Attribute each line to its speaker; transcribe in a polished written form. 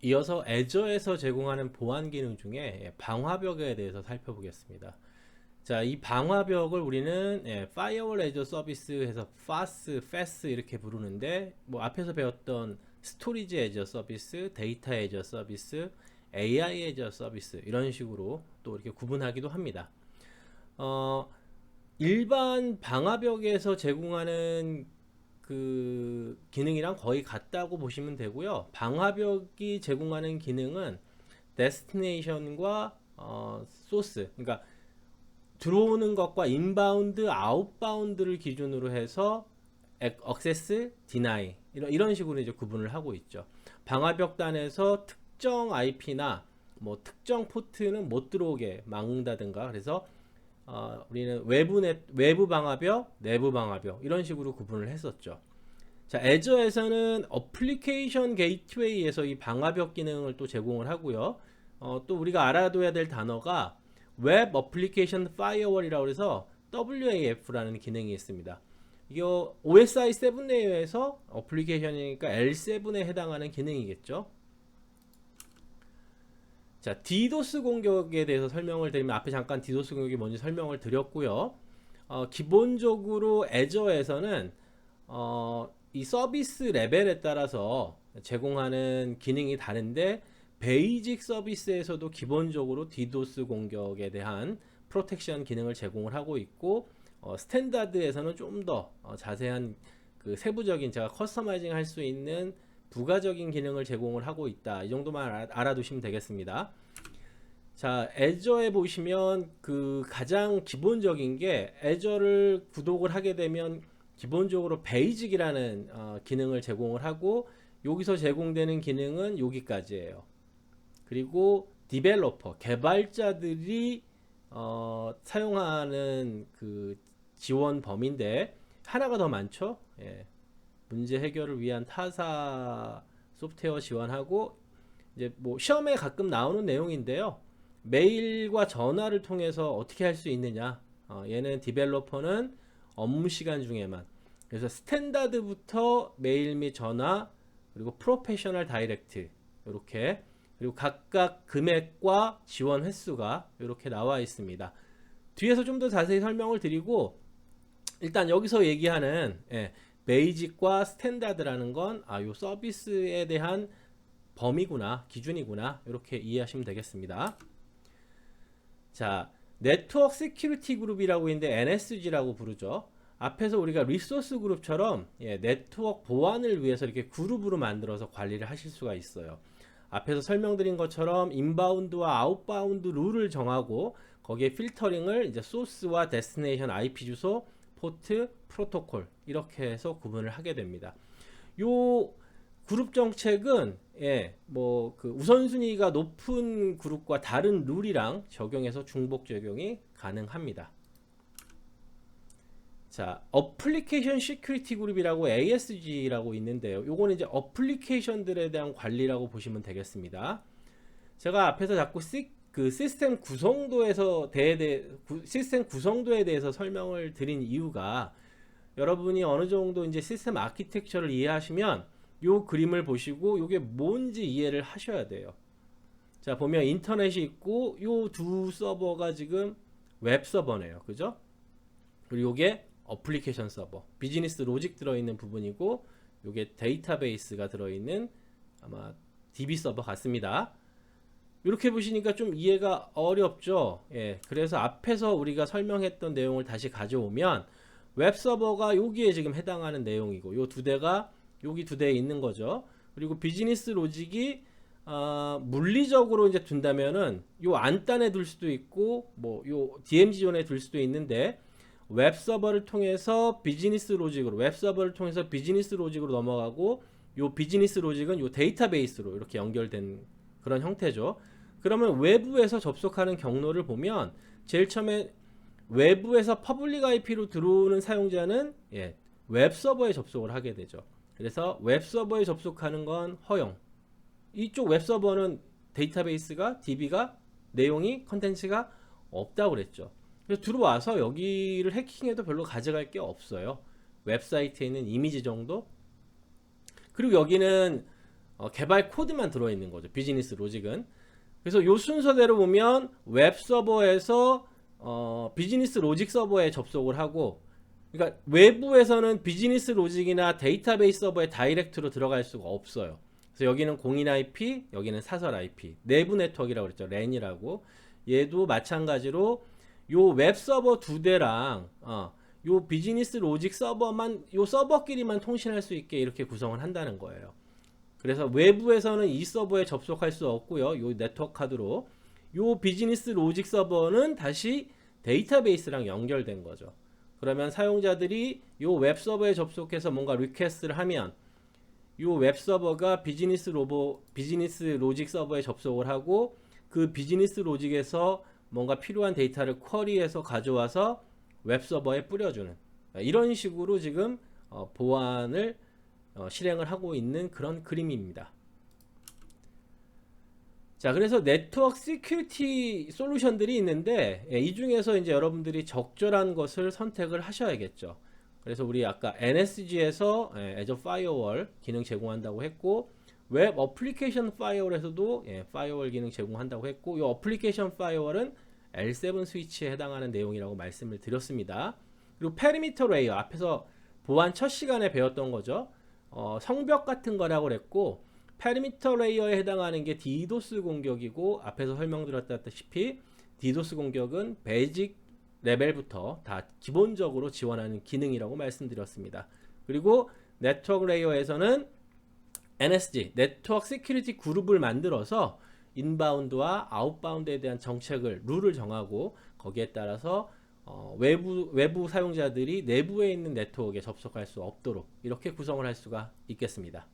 Speaker 1: 이어서 애저에서 제공하는 보안 기능 중에 방화벽에 대해서 살펴보겠습니다. 자, 이 방화벽을 우리는 파이어월 애저 서비스에서 FAS 이렇게 부르는데, 뭐 앞에서 배웠던 스토리지 애저 서비스, 데이터 애저 서비스, AI 애저 서비스 이런 식으로 또 이렇게 구분하기도 합니다. 어, 일반 방화벽에서 제공하는 그 기능이랑 거의 같다고 보시면 되고요. 방화벽이 제공하는 기능은 데스티네이션과 소스, 그러니까 들어오는 것과 인바운드, 아웃바운드를 기준으로 해서 액세스, 디나이 이런 식으로 이제 구분을 하고 있죠. 방화벽단에서 특정 IP나 뭐 특정 포트는 못 들어오게 막는다든가, 그래서 우리는 외부 방화벽, 내부 방화벽 이런 식으로 구분을 했었죠. 자, 애저에서는 어플리케이션 게이트웨이에서 이 방화벽 기능을 또 제공을 하고요. 또 우리가 알아둬야 될 단어가 웹 어플리케이션 파이어월이라고 해서 WAF라는 기능이 있습니다. 이거 OSI 7 내에서 어플리케이션이니까 L7에 해당하는 기능이겠죠. 자, 디도스 공격에 대해서 설명을 드리면, 앞에 잠깐 디도스 공격이 뭔지 설명을 드렸고요. 기본적으로 애저에서는 이 서비스 레벨에 따라서 제공하는 기능이 다른데, 베이직 서비스에서도 기본적으로 디도스 공격에 대한 프로텍션 기능을 제공을 하고 있고, 스탠다드에서는 좀 더 자세한 그 세부적인, 제가 커스터마이징 할 수 있는 부가적인 기능을 제공을 하고 있다. 이 정도만 알아두시면 되겠습니다. 자, 애저에 보시면 그 가장 기본적인 게, 애저를 구독을 하게 되면 기본적으로 베이직이라는 기능을 제공을 하고, 여기서 제공되는 기능은 여기까지예요. 그리고 디벨로퍼, 개발자들이 사용하는 그 지원 범위인데 하나가 더 많죠. 문제 해결을 위한 타사 소프트웨어 지원하고, 이제 뭐 시험에 가끔 나오는 내용인데요. 메일과 전화를 통해서 어떻게 할 수 있느냐. 얘는 디벨로퍼는 업무 시간 중에만. 그래서 스탠다드부터 메일 및 전화, 그리고 프로페셔널 다이렉트 이렇게, 그리고 각각 금액과 지원 횟수가 이렇게 나와 있습니다. 뒤에서 좀 더 자세히 설명을 드리고, 일단 여기서 얘기하는 베이직과 스탠다드라는 건 요 서비스에 대한 범위구나, 기준이구나, 이렇게 이해하시면 되겠습니다. 자, 네트워크 시큐리티 그룹이라고 있는데 NSG라고 부르죠. 앞에서 우리가 리소스 그룹처럼 네트워크 보안을 위해서 이렇게 그룹으로 만들어서 관리를 하실 수가 있어요. 앞에서 설명드린 것처럼 인바운드와 아웃바운드 룰을 정하고, 거기에 필터링을 이제 소스와 데스티네이션 IP 주소, 포트, 프로토콜 이렇게 해서 구분을 하게 됩니다. 요 그룹 정책은 뭐 그 우선순위가 높은 그룹과 다른 룰이랑 적용해서 중복 적용이 가능합니다. 자, 어플리케이션 시큐리티 그룹이라고 ASG라고 있는데요. 요거는 이제 어플리케이션들에 대한 관리라고 보시면 되겠습니다. 제가 앞에서 자꾸 그 시스템 구성도에 대해서 설명을 드린 이유가, 여러분이 어느 정도 이제 시스템 아키텍처를 이해하시면 요 그림을 보시고 요게 뭔지 이해를 하셔야 돼요. 자, 보면 인터넷이 있고 요 두 서버가 지금 웹 서버네요. 그죠? 그리고 요게 어플리케이션 서버, 비즈니스 로직 들어있는 부분이고, 요게 데이터베이스가 들어있는 아마 DB 서버 같습니다. 이렇게 보시니까 좀 이해가 어렵죠. 그래서 앞에서 우리가 설명했던 내용을 다시 가져오면, 웹 서버가 여기에 지금 해당하는 내용이고, 요 두 대가 여기 두 대에 있는 거죠. 그리고 비즈니스 로직이 물리적으로 이제 둔다면은 요 안단에 둘 수도 있고, 뭐 요 DMZ 존에 둘 수도 있는데, 웹 서버를 통해서 비즈니스 로직으로, 웹 서버를 통해서 비즈니스 로직으로 넘어가고, 요 비즈니스 로직은 요 데이터베이스로 이렇게 연결된 그런 형태죠. 그러면 외부에서 접속하는 경로를 보면, 제일 처음에 외부에서 퍼블릭 IP로 들어오는 사용자는 웹 서버에 접속을 하게 되죠. 그래서 웹 서버에 접속하는 건 허용. 이쪽 웹 서버는 데이터베이스가, DB가, 내용이, 컨텐츠가 없다고 그랬죠. 그래서 들어와서 여기를 해킹해도 별로 가져갈 게 없어요. 웹사이트에 있는 이미지 정도. 그리고 여기는 개발 코드만 들어있는 거죠. 비즈니스 로직은. 그래서 요 순서대로 보면 웹 서버에서 비즈니스 로직 서버에 접속을 하고, 그러니까 외부에서는 비즈니스 로직이나 데이터베이스 서버에 다이렉트로 들어갈 수가 없어요. 그래서 여기는 공인 IP, 여기는 사설 IP, 내부 네트워크라고 그랬죠. 랜이라고. 얘도 마찬가지로 요 웹 서버 두 대랑 요 비즈니스 로직 서버만, 요 서버끼리만 통신할 수 있게 이렇게 구성을 한다는 거예요. 그래서 외부에서는 이 서버에 접속할 수 없고요. 요 네트워크 카드로. 요 비즈니스 로직 서버는 다시 데이터베이스랑 연결된 거죠. 그러면 사용자들이 요 웹 서버에 접속해서 뭔가 리퀘스트를 하면 요 웹 서버가 비즈니스 로직 서버에 접속을 하고, 그 비즈니스 로직에서 뭔가 필요한 데이터를 쿼리해서 가져와서 웹 서버에 뿌려주는, 이런 식으로 지금 보안을 실행을 하고 있는 그런 그림입니다. 자, 그래서 네트워크 시큐리티 솔루션들이 있는데, 이 중에서 이제 여러분들이 적절한 것을 선택을 하셔야겠죠. 그래서 우리 아까 NSG에서 Azure Firewall 기능 제공한다고 했고, 웹 어플리케이션 파이어월에서도 파이어월 기능 제공한다고 했고, 이 어플리케이션 파이어월은 L7 스위치에 해당하는 내용이라고 말씀을 드렸습니다. 그리고 페리미터 레이어, 앞에서 보안 첫 시간에 배웠던 거죠. 성벽 같은 거라고 그랬고, 페리미터 레이어에 해당하는 게 디도스 공격이고, 앞에서 설명드렸다시피 디도스 공격은 베이직 레벨부터 다 기본적으로 지원하는 기능이라고 말씀드렸습니다. 그리고 네트워크 레이어에서는 NSG, 네트워크 시큐리티 그룹을 만들어서 인바운드와 아웃바운드에 대한 정책을, 룰을 정하고 거기에 따라서 외부 사용자들이 내부에 있는 네트워크에 접속할 수 없도록 이렇게 구성을 할 수가 있겠습니다.